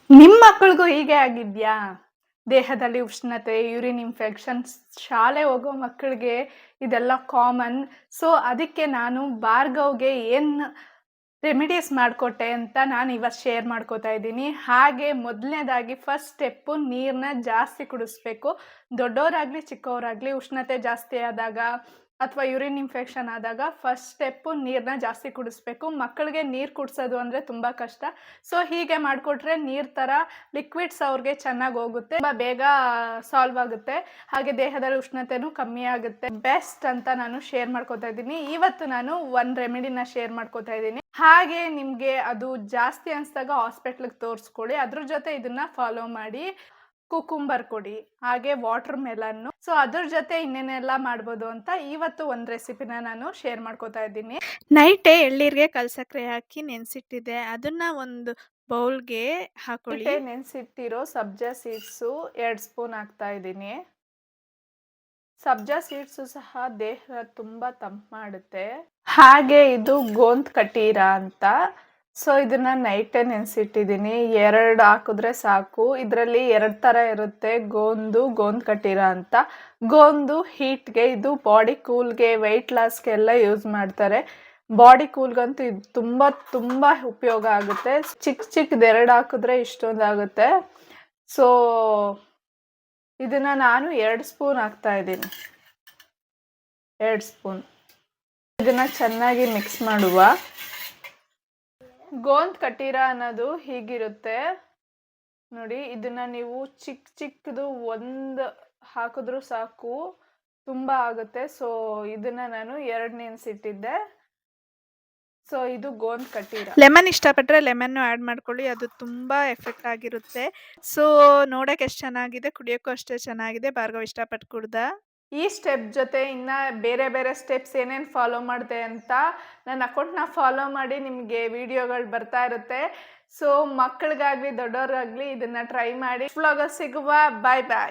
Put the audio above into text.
ನಿಮ್ಮ ಮಕ್ಕಳಿಗೂ ಹೀಗೆ ಆಗಿದ್ಯಾ? ದೇಹದಲ್ಲಿ ಉಷ್ಣತೆ, ಯೂರಿನ್ ಇನ್ಫೆಕ್ಷನ್ಸ್, ಶಾಲೆ ಹೋಗೋ ಮಕ್ಕಳಿಗೆ ಇದೆಲ್ಲ ಕಾಮನ್. ಸೊ, ಅದಕ್ಕೆ ನಾನು ಭಾರ್ಗವ್‌ಗೆ ಏನು ರೆಮಿಡೀಸ್ ಮಾಡಿಕೊಟ್ಟೆ ಅಂತ ನಾನು ಇವತ್ತು ಶೇರ್ ಮಾಡ್ಕೋತಾ ಇದ್ದೀನಿ. ಹಾಗೆ ಮೊದಲನೇದಾಗಿ ಫಸ್ಟ್ ಸ್ಟೆಪ್ಪು ನೀರನ್ನ ಜಾಸ್ತಿ ಕುಡಿಸ್ಬೇಕು. ದೊಡ್ಡವರಾಗಲಿ ಚಿಕ್ಕವರಾಗಲಿ ಉಷ್ಣತೆ ಜಾಸ್ತಿ ಆದಾಗ ಅಥವಾ ಯೂರಿನ್ ಇನ್ಫೆಕ್ಷನ್ ಆದಾಗ ಫಸ್ಟ್ ಸ್ಟೆಪ್ಪು ನೀರನ್ನ ಜಾಸ್ತಿ ಕುಡಿಸ್ಬೇಕು. ಮಕ್ಕಳಿಗೆ ನೀರು ಕುಡಿಸೋದು ಅಂದರೆ ತುಂಬ ಕಷ್ಟ. ಸೊ ಹೀಗೆ ಮಾಡಿಕೊಟ್ರೆ ನೀರು ಥರ ಲಿಕ್ವಿಡ್ಸ್ ಅವ್ರಿಗೆ ಚೆನ್ನಾಗಿ ಹೋಗುತ್ತೆ, ತುಂಬ ಬೇಗ ಸಾಲ್ವ್ ಆಗುತ್ತೆ. ಹಾಗೆ ದೇಹದಲ್ಲಿ ಉಷ್ಣತೆನೂ ಕಮ್ಮಿ ಆಗುತ್ತೆ. ಬೆಸ್ಟ್ ಅಂತ ನಾನು ಶೇರ್ ಮಾಡ್ಕೋತಾ ಇದ್ದೀನಿ. ಇವತ್ತು ನಾನು ಒಂದು ರೆಮಿಡಿನ ಶೇರ್ ಮಾಡ್ಕೋತಾ ಇದ್ದೀನಿ. ಹಾಗೆ ನಿಮಗೆ ಅದು ಜಾಸ್ತಿ ಅನಿಸಿದಾಗ ಹಾಸ್ಪಿಟ್ಲಿಗೆ ತೋರಿಸ್ಕೊಳ್ಳಿ. ಅದ್ರ ಜೊತೆ ಇದನ್ನ ಫಾಲೋ ಮಾಡಿ. ಕುಕುಂಬರ್ ಕೊಡಿ, ಹಾಗೆ ವಾಟರ್ ಮೆಲನ್ನು. ಸೊ ಅದ್ರ ಜೊತೆ ಇನ್ನೇನೆಲ್ಲ ಮಾಡ್ಬೋದು ಅಂತ ಇವತ್ತು ಒಂದು ರೆಸಿಪಿನ ನಾನು ಶೇರ್ ಮಾಡ್ಕೋತಾ ಇದ್ದೀನಿ. ನೈಟೇ ಎಳ್ಳೀರಿಗೆ ಕಲ್ಸಕ್ರೆ ಹಾಕಿ ನೆನೆಸಿಟ್ಟಿದ್ದೆ. ಅದನ್ನ ಒಂದು ಬೌಲ್ಗೆ ಹಾಕೊಳ್ಳಿ. ನೆನೆಸಿಟ್ಟಿರೋ ಸಬ್ಜಾ ಸೀಡ್ಸು 2 ಸ್ಪೂನ್ ಹಾಕ್ತಾ ಇದ್ದೀನಿ. ಸಬ್ಜಾ ಸೀಡ್ಸು ಸಹ ದೇಹ ತುಂಬ ತಂಪು ಮಾಡುತ್ತೆ. ಹಾಗೆ ಇದು ಗೋಂದ್ ಕಟೀರ ಅಂತ. ಸೊ ಇದನ್ನ ನೈಟೇ ನೆನೆಸಿಟ್ಟಿದ್ದೀನಿ. 2 ಹಾಕಿದ್ರೆ ಸಾಕು. ಇದರಲ್ಲಿ 2 ಥರ ಇರುತ್ತೆ, ಗೋಂದ್ ಕಟೀರ ಅಂತ. ಗೋಂದು ಹೀಟ್ಗೆ, ಇದು ಬಾಡಿ ಕೂಲ್ಗೆ, ವೆಯ್ಟ್ ಲಾಸ್ಗೆ ಎಲ್ಲ ಯೂಸ್ ಮಾಡ್ತಾರೆ. ಬಾಡಿ ಕೂಲ್ಗಂತೂ ಇದು ತುಂಬ ತುಂಬ ಉಪಯೋಗ ಆಗುತ್ತೆ. ಚಿಕ್ಕದು 2 ಹಾಕಿದ್ರೆ ಇಷ್ಟೊಂದು ಆಗುತ್ತೆ. ಸೊ ಇದನ್ನ ನಾನು 2 ಸ್ಪೂನ್ ಹಾಕ್ತಾ ಇದ್ದೀನಿ. 2 ಸ್ಪೂನ್. ಇದನ್ನ ಚೆನ್ನಾಗಿ ಮಿಕ್ಸ್ ಮಾಡುವ. ಗೋಂದ್ ಕಟೀರ ಅನ್ನೋದು ಹೀಗಿರುತ್ತೆ ನೋಡಿ. ಇದನ್ನ ನೀವು ಚಿಕ್ಕದು ಒಂದು ಹಾಕಿದ್ರೂ ಸಾಕು, ತುಂಬ ಆಗುತ್ತೆ. ಸೊ ಇದನ್ನ ನಾನು 2 ನೆನೆಸಿಟ್ಟಿದ್ದೆ. ಸೊ ಇದು ಗೋಂದ್ ಕಟೀರ. ಲೆಮನ್ ಇಷ್ಟಪಟ್ಟರೆ ಲೆಮನ್ನು ಆ್ಯಡ್ ಮಾಡ್ಕೊಳ್ಳಿ, ಅದು ತುಂಬ ಎಫೆಕ್ಟ್ ಆಗಿರುತ್ತೆ. ಸೊ ನೋಡೋಕೆ ಎಷ್ಟು ಚೆನ್ನಾಗಿದೆ, ಕುಡಿಯೋಕ್ಕೂ ಅಷ್ಟೇ ಚೆನ್ನಾಗಿದೆ. ಭಾರ್ಗವ್ ಇಷ್ಟಪಟ್ಟು ಕುಡ್ದ. ಈ ಸ್ಟೆಪ್ ಜೊತೆ ಇನ್ನು ಬೇರೆ ಬೇರೆ ಸ್ಟೆಪ್ಸ್ ಏನೇನು ಫಾಲೋ ಮಾಡಿದೆ ಅಂತ ನನ್ನ ಅಕೌಂಟ್ನ ಫಾಲೋ ಮಾಡಿ, ನಿಮಗೆ ವಿಡಿಯೋಗಳು ಬರ್ತಾ ಇರುತ್ತೆ. ಸೊ ಮಕ್ಕಳಿಗಾಗಲಿ ದೊಡ್ಡವ್ರಿಗಾಗಲಿ ಇದನ್ನು ಟ್ರೈ ಮಾಡಿ. ವ್ಲಾಗಲ್ಲಿ ಸಿಗುವ. ಬಾಯ್ ಬಾಯ್.